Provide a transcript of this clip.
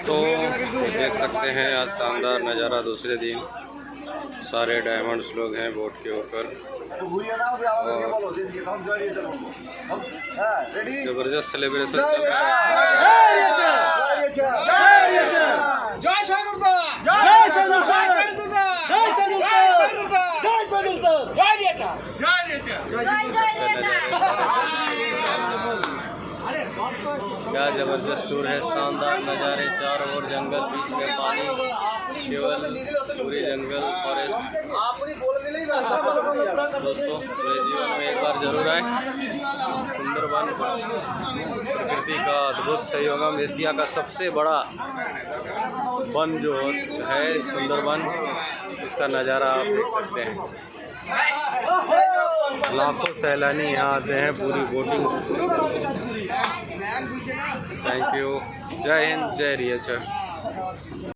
दोस्तों देख सकते हैं आज शानदार नज़ारा दूसरे दिन सारे डायमंड्स लोग हैं बोट के ऊपर जबरदस्त सेलिब्रेशन चल रहा क्या जबरदस्त टूर है। शानदार नज़ारे, चारों ओर जंगल, बीच में पानी, केवल पूरी जंगल फॉरेस्ट। दोस्तों मेरे जीवन में एक बार जरूर आए। सुंदरबन प्रकृति का अद्भुत संयोगम, एशिया का सबसे बड़ा वन जो है सुंदरबन, इसका नज़ारा आप देख सकते हैं। लाखों सैलानी यहाँ आते हैं पूरी बोटिंग। Thank you. जय हिंद, जय रिया।